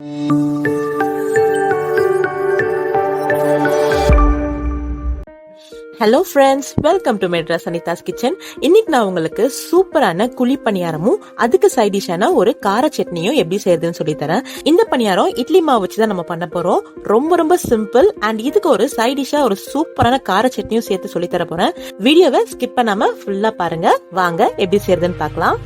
Hello friends, welcome to Madras Anitha's kitchen. இன்னைக்கு நான் உங்களுக்கு சூப்பரான குழி பணியாரமும் அதுக்கு சைட் டிஷ்ஷான ஒரு கார சட்னியும் எப்படி செய்யறதுன்னு சொல்லி தரேன். இந்த பணியாரம் இட்லி மாவு வச்சுதான் நம்ம பண்ண போறோம். ரொம்ப ரொம்ப சிம்பிள் அண்ட் இதுக்கு ஒரு சைட் டிஷ்ஷா ஒரு சூப்பரான கார சட்னியும் சேர்த்து சொல்லி தர போறேன். வீடியோவை ஸ்கிப் பண்ணாம ஃபுல்லா பாருங்க. வாங்க எப்படி செய்யறதுன்னு பார்க்கலாம்.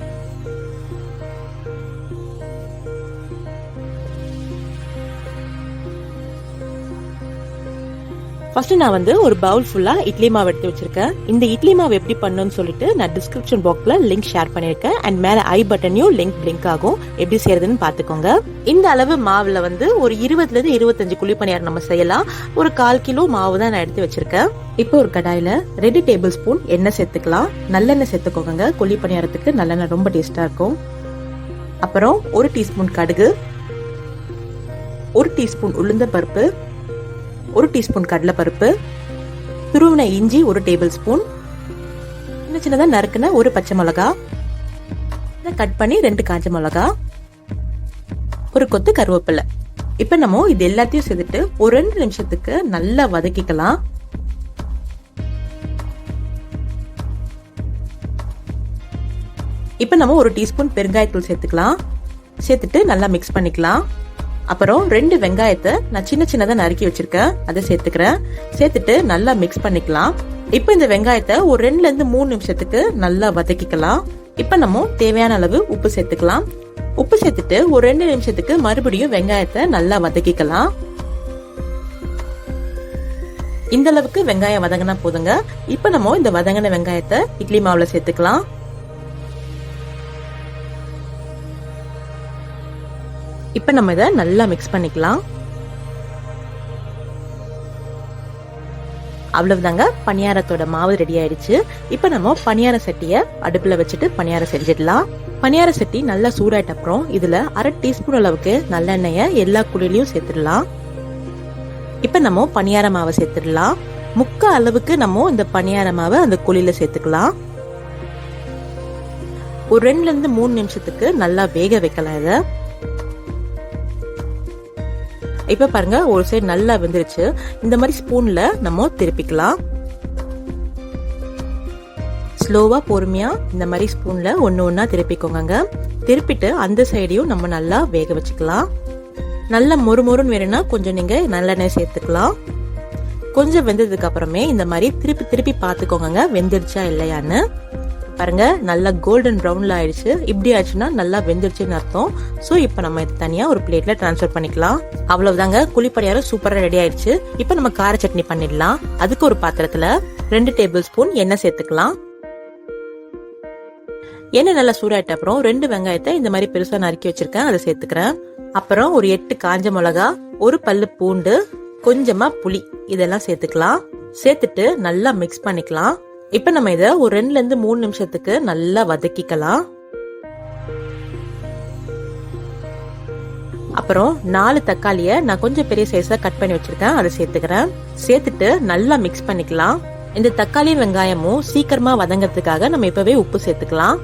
ஃபர்ஸ்ட் நான் ஒரு பவுல் ஃபுல்லா இட்லி மாவு எடுத்து வச்சிருக்கேன். இந்த இட்லி மாவு எப்படி பண்ணணும்னு சொல்லிட்டு நான் டிஸ்கிரிப்ஷன் பாக்ஸ்ல லிங்க் ஷேர் பண்ணிருக்கேன் அண்ட் மேல ஐ பட்டனையும் லிங்க் பிளிங்க் ஆகும். எப்படி செய்யறதுன்னு பாத்துக்கோங்க. இந்த அளவு மாவுல ஒரு 20 to 25 குழி பணியாரம் நம்ம செய்யலாம். ஒரு 1/4 கிலோ மாவு தான் நான் எடுத்து வச்சிருக்கேன். இப்போ ஒரு கடாயில 2 டேபிள் ஸ்பூன் எண்ணெய் சேர்த்துக்கலாம். நல்லெண்ணெய் சேர்த்துக்கோங்க. குழி பணியாரத்துக்கு நல்லெண்ணெய் ரொம்ப டேஸ்டா இருக்கும். அப்புறம் 1 டீஸ்பூன் கடுகு, 1 டீஸ்பூன் உளுந்த பருப்பு, 1 டீஸ்பூன் கடலைப்பருப்பு, துருவின இஞ்சி 1 டேபிள் ஸ்பூன், சின்ன சின்னதா நறுக்குன 1 பச்சை மிளகா, கட் பண்ணி 2 காஞ்ச மிளகா, 1 கொத்து கருவேப்பிலை. இப்ப நம்ம இது எல்லாத்தையும் சேர்த்துட்டு ஒரு 2 நிமிஷத்துக்கு நல்லா வதக்கிக்கலாம். இப்ப நம்ம 1 டீஸ்பூன் பெருங்காயத்தூள் சேர்த்துக்கலாம். சேர்த்துட்டு நல்லா மிக்ஸ் பண்ணிக்கலாம். அப்புறம் 2 வெங்காயத்தை நான் சின்ன சின்னதா நறுக்கி வச்சிருக்கேன், அதை சேர்த்துக்கிறேன். சேர்த்துட்டு நல்லா மிக்ஸ் பண்ணிக்கலாம். இப்ப இந்த வெங்காயத்தை ஒரு 2 to 3 நிமிஷத்துக்கு நல்லா வதக்கிக்கலாம். இப்ப நம்ம தேவையான அளவு உப்பு சேர்த்துக்கலாம். உப்பு சேர்த்துட்டு ஒரு 2 நிமிஷத்துக்கு மறுபடியும் வெங்காயத்தை நல்லா வதக்கிக்கலாம். இந்த அளவுக்கு வெங்காயம் வதங்கினா போதுங்க. இப்ப நம்ம இந்த வதங்கின வெங்காயத்தை இட்லி மாவுல சேர்த்துக்கலாம். இப்ப நம்ம இதை நல்லா மிக்ஸ் பண்ணிக்கலாம். அவ்வளவுதாங்க, பணியாரத்தோட மாவு ரெடி ஆயிடுச்சு. இப்ப நம்ம பணியார சட்டிய அடுப்புல வச்சுட்டு பணியாரம் செஞ்சிடலாம். பணியார சட்டி நல்லா சூடாயிட்ட அப்புறம் இதுல 1/2 டீஸ்பூன் அளவுக்கு நல்லெண்ணெய எல்லா குழிலையும் சேர்த்துடலாம். இப்ப நம்ம பணியார மாவை சேர்த்துடலாம். 3/4 அளவுக்கு நம்ம இந்த பணியார மாவை அந்த குழியில சேர்த்துக்கலாம். ஒரு 2 to 3 நிமிஷத்துக்கு நல்லா வேக வைக்கலாம் இத. இப்ப பாருங்க, ஒரு சைடு நல்லா வெந்துருச்சு. இந்த மாதிரி ஸ்பூன்ல நம்ம திருப்பிக்கலாம். ஸ்லோவா பொறுமையா இந்த மாதிரி ஸ்பூன்ல ஒண்ணா திருப்பிக்கோங்க. திருப்பிட்டு அந்த சைடையும் நம்ம நல்லா வேக வச்சுக்கலாம். நல்லா மொறுமொறுன்னு வேணும்னா கொஞ்சம் நீங்க நல்லெண்ணெய் சேர்த்துக்கலாம். கொஞ்சம் வெந்ததுக்கு அப்புறமே இந்த மாதிரி திருப்பி திருப்பி பாத்துக்கோங்க வெந்துருச்சா இல்லையான்னு. பாருங்க, நல்லா கோல்டன் ப்ரௌன்ல ஆயிடுச்சு. இப்படி ஆயிடுச்சுன்னா நல்லா வெந்துருச்சுன்னு அர்த்தம். சோ இப்ப நம்ம இது தனியா ஒரு பிளேட்ல டிரான்ஸ்ஃபர் பண்ணிக்கலாம். அவ்வளவுதாங்க, குழி பணியாரம் சூப்பரா ரெடி ஆயிடுச்சு. இப்ப நம்ம கார சட்னி பண்ணிடலாம். அதுக்கு ஒரு பாத்திரத்துல 2 டேபிள் ஸ்பூன் எண்ணெய் சேர்த்துக்கலாம். எண்ணெய் நல்லா சூடாயிட்ட அப்புறம் 2 வெங்காயத்தை இந்த மாதிரி பெருசா நறுக்கி வச்சிருக்கேன், அதை சேர்த்துக்கிறேன். அப்புறம் ஒரு 8 காஞ்ச மிளகா, 1 பல்லு பூண்டு, கொஞ்சமா புளி, இதெல்லாம் சேர்த்துக்கலாம். சேர்த்துட்டு நல்லா மிக்ஸ் பண்ணிக்கலாம். இப்ப நம்ம இத ஒரு 2 to 3 நிமிஷத்துக்கு நல்லா வதக்கிக்கலாம். அப்புறம் 4 தக்காளிய நான் கொஞ்சம் பெரிய சைஸா கட் பண்ணி வச்சிருக்கேன், அதை சேர்த்துக்கிறேன். சேர்த்துட்டு நல்லா மிக்ஸ் பண்ணிக்கலாம். இந்த தக்காளி வெங்காயமும் சீக்கிரமா வதங்கிறதுக்காக நம்ம இப்பவே உப்பு சேர்த்துக்கலாம்.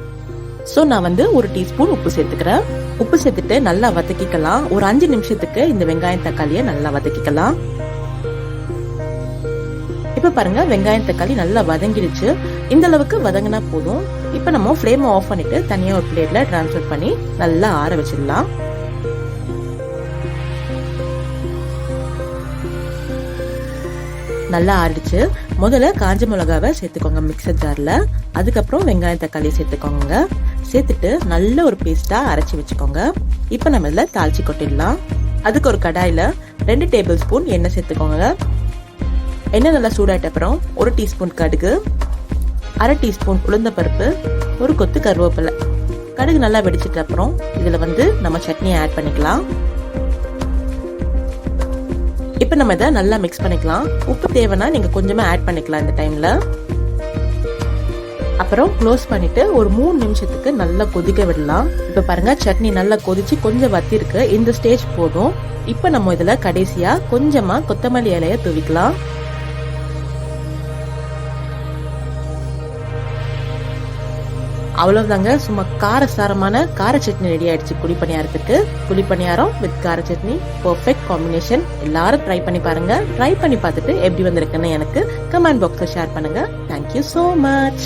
சோ நான் 1 டீஸ்பூன் உப்பு சேர்த்துக்கிறேன். உப்பு சேர்த்துட்டு நல்லா வதக்கிக்கலாம். ஒரு 5 நிமிஷத்துக்கு இந்த வெங்காயம் தக்காளிய நல்லா வதக்கிக்கலாம். இப்ப பாருங்க, வெங்காயம் தக்காளி நல்லா வதங்கிடுச்சு. இந்த அளவுக்கு வதங்கினா போதும். இப்ப நம்ம ஃப்ளேம் ஆஃப் பண்ணிட்டு தனியா ஒரு பிளேட்ல டிரான்ஸ்ஃபர் பண்ணி நல்லா ஆற வச்சிடலாம். நல்லா ஆறிடுச்சு. முதல்ல காஞ்ச மிளகாவை சேர்த்துக்கோங்க மிக்சர் ஜார்ல. அதுக்கப்புறம் வெங்காயம் தக்காளி சேர்த்துக்கோங்க. சேர்த்துட்டு நல்ல ஒரு பேஸ்டா அரைச்சி வச்சுக்கோங்க. இப்ப நம்ம இதுல தாளிச்சு கொட்டிடலாம். அதுக்கு ஒரு கடாயில 2 டேபிள் ஸ்பூன் எண்ணெய் சேர்த்துக்கோங்க. எண்ணெய் நல்லா சூடாயிட்ட அப்புறம் 1 டீஸ்பூன் கடுகு, 1/2 டீஸ்பூன் உளுந்த பருப்பு, 1 கொத்து கருவேப்பிலை. கடுகு நல்லா வெடிச்சிட்ட அப்புறம் இதுல நம்ம சட்னியை ஆட் பண்ணிக்கலாம். இப்ப நம்ம இதை நல்லா மிக்ஸ் பண்ணிக்கலாம். உப்பு தேவைன்னா நீங்க கொஞ்சமா ஆட் பண்ணிக்கலாம் இந்த டைம்ல. அப்புறம் க்ளோஸ் பண்ணிட்டு ஒரு 3 நிமிஷத்துக்கு நல்லா கொதிக்க விடலாம். இப்ப பாருங்க, சட்னி நல்லா கொதிச்சு கொஞ்சம் வத்தி இருக்கு. இந்த ஸ்டேஜ் போதும். இப்ப நம்ம இதுல கடைசியா கொஞ்சமா கொத்தமல்லி இலைய தூவிக்கலாம். அவ்வளவுதாங்க, சும்மா காரசாரமான கார சட்னி ரெடி ஆயிடுச்சு குழி பணியாரத்துக்கு. குழி பணியாரம் வித் கார சட்னி பெர்ஃபெக்ட் காம்பினேஷன். எல்லாரும் ட்ரை பண்ணி பாருங்க. ட்ரை பண்ணி பார்த்துட்டு எப்படி வந்திருக்குன்னு எனக்கு கமெண்ட் பாக்ஸ்ல ஷேர் பண்ணுங்க. Thank you so much.